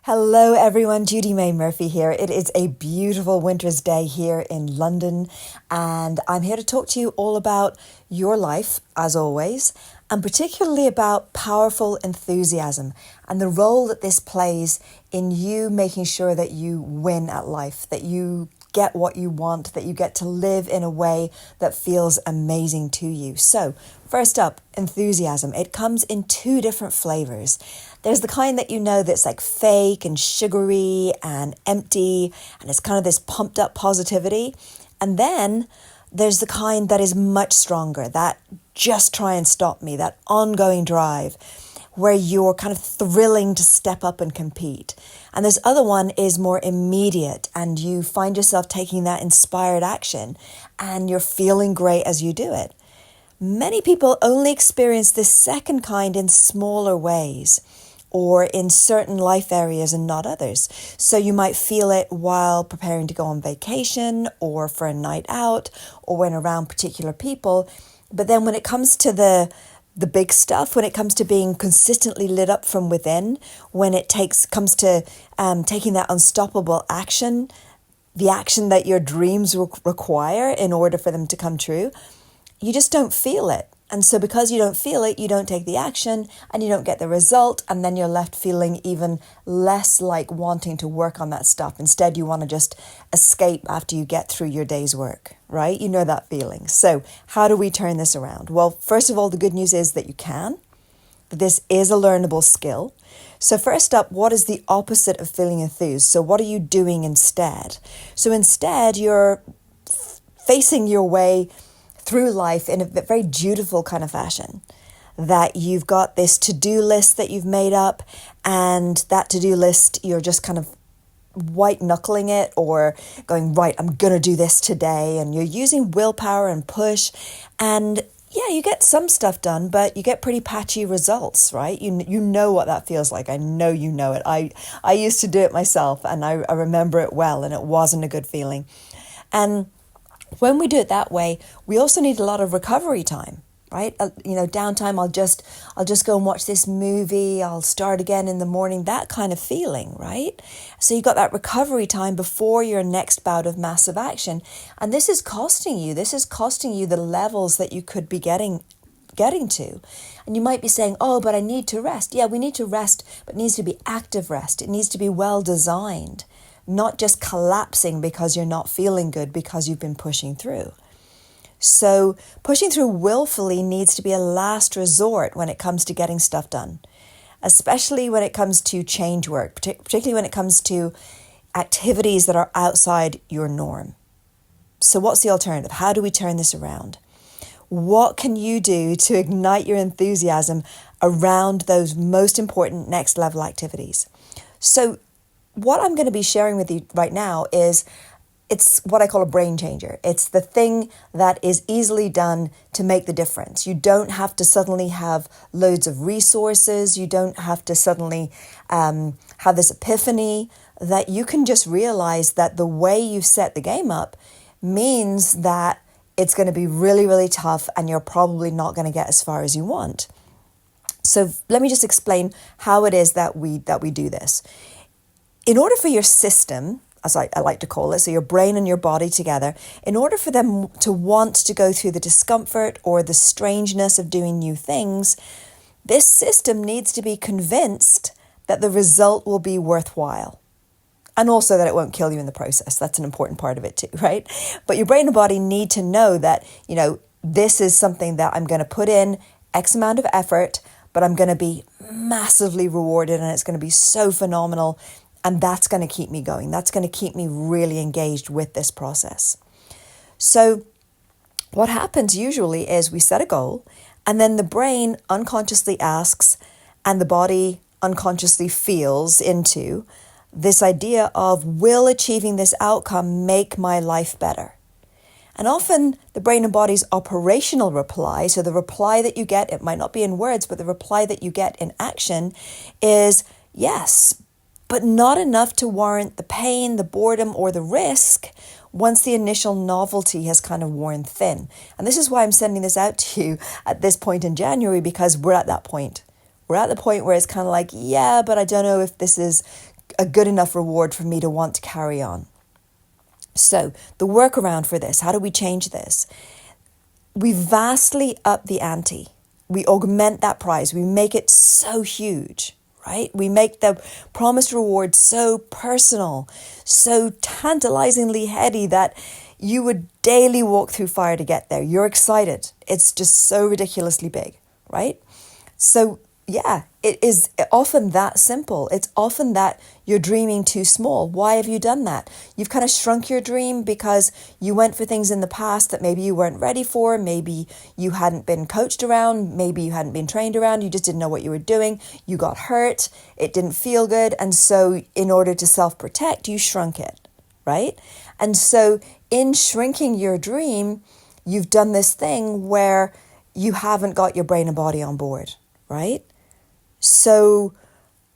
Hello everyone, Judymay Murphy here. It is a beautiful winter's day here in London, and I'm here to talk to you all about your life, as always, and particularly about powerful enthusiasm and the role that this plays in you making sure that you win at life, that you get what you want, that you get to live in a way that feels amazing to you. So, first up, enthusiasm. It comes in two different flavors. There's the kind that you know that's like fake and sugary and empty, and it's kind of this pumped up positivity. And then there's the kind that is much stronger, that just try and stop me, that ongoing drive, where you're kind of thrilling to step up and compete. And this other one is more immediate, and you find yourself taking that inspired action and you're feeling great as you do it. Many people only experience this second kind in smaller ways or in certain life areas and not others. So you might feel it while preparing to go on vacation or for a night out or when around particular people. But then when it comes to the big stuff, when it comes to being consistently lit up from within, when it comes to taking that unstoppable action, the action that your dreams require in order for them to come true, you just don't feel it. And so because you don't feel it, you don't take the action and you don't get the result. And then you're left feeling even less like wanting to work on that stuff. Instead, you want to just escape after you get through your day's work, right? You know that feeling. So how do we turn this around? Well, first of all, the good news is that you can. That this is a learnable skill. So first up, what is the opposite of feeling enthused? So what are you doing instead? So instead, you're facing your way through life in a very dutiful kind of fashion, that you've got this to-do list that you've made up, and that to-do list, you're just kind of white knuckling it or going, right, I'm going to do this today. And you're using willpower and push. And yeah, you get some stuff done, but you get pretty patchy results, right? You know what that feels like. I know you know it. I used to do it myself, and I remember it well, and it wasn't a good feeling. And when we do it that way, we also need a lot of recovery time, right? Downtime. I'll just go and watch this movie. I'll start again in the morning. That kind of feeling, right? So you got that recovery time before your next bout of massive action, and this is costing you. This is costing you the levels that you could be getting to. And you might be saying, oh, but I need to rest. Yeah, we need to rest, but it needs to be active rest. It needs to be well designed. Not just collapsing because you're not feeling good because you've been pushing through. So pushing through willfully needs to be a last resort when it comes to getting stuff done, especially when it comes to change work, particularly when it comes to activities that are outside your norm. So what's the alternative? How do we turn this around? What can you do to ignite your enthusiasm around those most important next level activities? So what I'm going to be sharing with you right now it's what I call a brain changer. It's the thing that is easily done to make the difference. You don't have to suddenly have loads of resources. You don't have to suddenly have this epiphany, that you can just realize that the way you've set the game up means that it's going to be really, really tough, and you're probably not going to get as far as you want. So let me just explain how it is that we do this. In order for your system, as I like to call it, so your brain and your body together, in order for them to want to go through the discomfort or the strangeness of doing new things, this system needs to be convinced that the result will be worthwhile. And also that it won't kill you in the process. That's an important part of it too, right? But your brain and body need to know that, this is something that I'm going to put in X amount of effort, but I'm going to be massively rewarded, and it's going to be so phenomenal. And that's going to keep me going. That's going to keep me really engaged with this process. So what happens usually is we set a goal, and then the brain unconsciously asks, and the body unconsciously feels into this idea of, will achieving this outcome make my life better? And often the brain and body's operational reply, so the reply that you get, it might not be in words, but the reply that you get in action is yes, but not enough to warrant the pain, the boredom, or the risk once the initial novelty has kind of worn thin. And this is why I'm sending this out to you at this point in January, because we're at that point. We're at the point where it's kind of like, yeah, but I don't know if this is a good enough reward for me to want to carry on. So the workaround for this, how do we change this? We vastly up the ante. We augment that prize. We make it so huge, right? We make the promised reward so personal, so tantalizingly heady that you would daily walk through fire to get there. You're excited. It's just so ridiculously big, right? So yeah, it is often that simple. It's often that you're dreaming too small. Why have you done that? You've kind of shrunk your dream because you went for things in the past that maybe you weren't ready for. Maybe you hadn't been coached around. Maybe you hadn't been trained around. You just didn't know what you were doing. You got hurt. It didn't feel good. And so in order to self-protect, you shrunk it, right? And so in shrinking your dream, you've done this thing where you haven't got your brain and body on board, right? So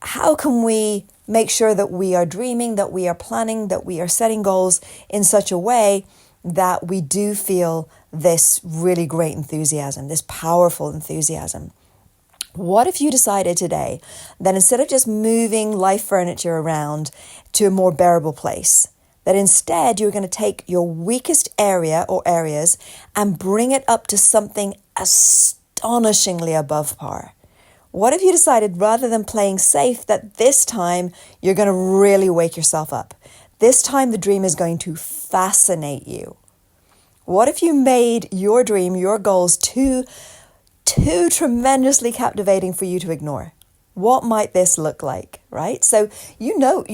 how can we make sure that we are dreaming, that we are planning, that we are setting goals in such a way that we do feel this really great enthusiasm, this powerful enthusiasm? What if you decided today that instead of just moving life furniture around to a more bearable place, that instead you're going to take your weakest area or areas and bring it up to something astonishingly above par? What if you decided, rather than playing safe, that this time you're going to really wake yourself up? This time the dream is going to fascinate you. What if you made your dream, your goals too tremendously captivating for you to ignore? What might this look like, right? So you know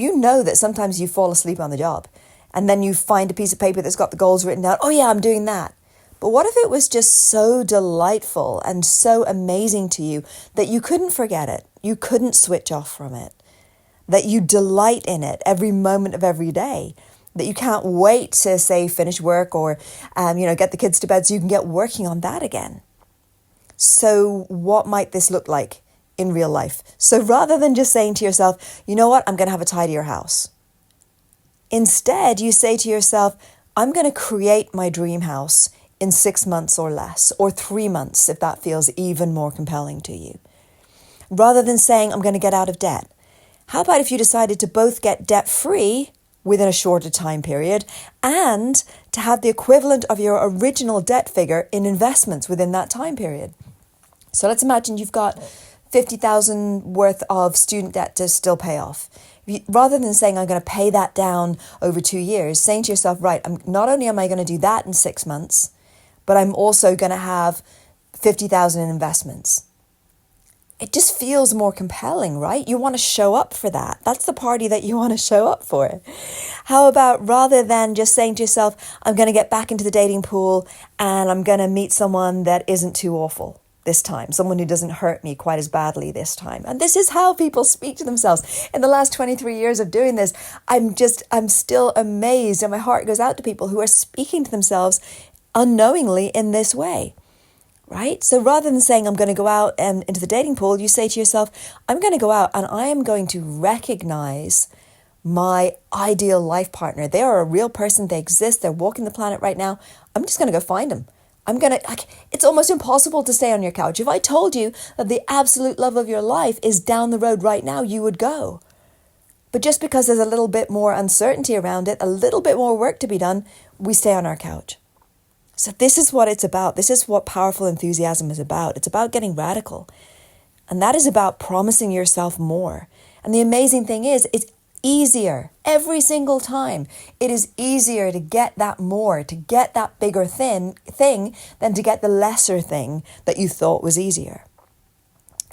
that sometimes you fall asleep on the job and then you find a piece of paper that's got the goals written down. Oh yeah, I'm doing that. But what if it was just so delightful and so amazing to you that you couldn't forget it? You couldn't switch off from it. That you delight in it every moment of every day. That you can't wait to, say, finish work or, get the kids to bed so you can get working on that again. So what might this look like in real life? So rather than just saying to yourself, you know what, I'm going to have a tidier house. Instead, you say to yourself, I'm going to create my dream house in 6 months or less, or 3 months if that feels even more compelling to you. Rather than saying, I'm going to get out of debt, how about if you decided to both get debt-free within a shorter time period and to have the equivalent of your original debt figure in investments within that time period? So let's imagine you've got 50,000 worth of student debt to still pay off. Rather than saying, I'm going to pay that down over 2 years, saying to yourself, right, not only am I going to do that in 6 months, but I'm also going to have 50,000 in investments. It just feels more compelling, right? You want to show up for that. That's the party that you want to show up for. How about rather than just saying to yourself, I'm going to get back into the dating pool and I'm going to meet someone that isn't too awful this time, someone who doesn't hurt me quite as badly this time. And this is how people speak to themselves. In the last 23 years of doing this, I'm still amazed, and my heart goes out to people who are speaking to themselves unknowingly in this way, right? So rather than saying, I'm going to go out and into the dating pool, you say to yourself, I'm going to go out and I am going to recognize my ideal life partner. They are a real person. They exist. They're walking the planet right now. I'm just going to go find them. It's almost impossible to stay on your couch. If I told you that the absolute love of your life is down the road right now, you would go. But just because there's a little bit more uncertainty around it, a little bit more work to be done, we stay on our couch. So this is what it's about. This is what powerful enthusiasm is about. It's about getting radical. And that is about promising yourself more. And the amazing thing is, it's easier every single time. It is easier to get that more, to get that bigger thing than to get the lesser thing that you thought was easier,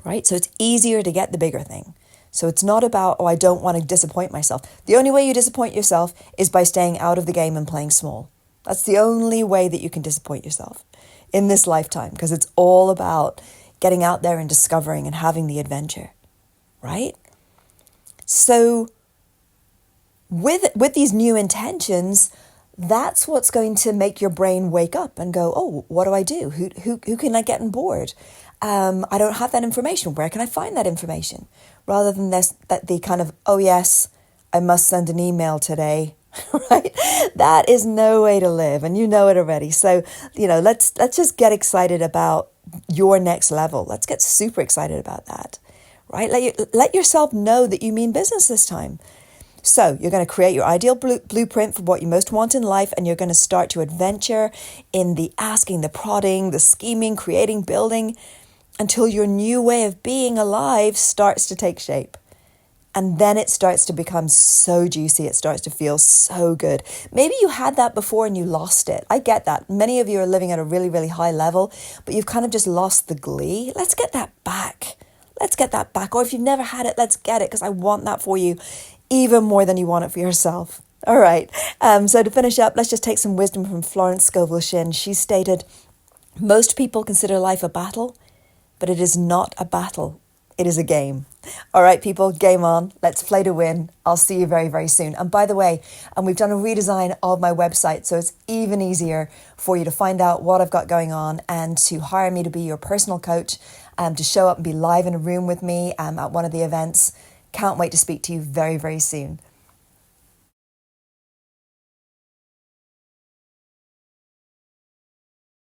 right? So it's easier to get the bigger thing. So it's not about, I don't want to disappoint myself. The only way you disappoint yourself is by staying out of the game and playing small. That's the only way that you can disappoint yourself in this lifetime, because it's all about getting out there and discovering and having the adventure, right? So with these new intentions, that's what's going to make your brain wake up and go, oh, what do I do? Who can I get on board? I don't have that information. Where can I find that information? Rather than the kind of, oh yes, I must send an email today, right? That is no way to live, and you know it already. So, let's just get excited about your next level. Let's get super excited about that, right? Let yourself know that you mean business this time. So you're going to create your ideal blueprint for what you most want in life, and you're going to start to adventure in the asking, the prodding, the scheming, creating, building, until your new way of being alive starts to take shape. And then it starts to become so juicy. It starts to feel so good. Maybe you had that before and you lost it. I get that. Many of you are living at a really, really high level, but you've kind of just lost the glee. Let's get that back. Let's get that back. Or if you've never had it, let's get it, because I want that for you even more than you want it for yourself. All right. So to finish up, let's just take some wisdom from Florence Scovel Shinn. She stated, most people consider life a battle, but it is not a battle. It is a game. All right, people, game on. Let's play to win. I'll see you very, very soon. And by the way, we've done a redesign of my website, so it's even easier for you to find out what I've got going on and to hire me to be your personal coach, to show up and be live in a room with me at one of the events. Can't wait to speak to you very, very soon.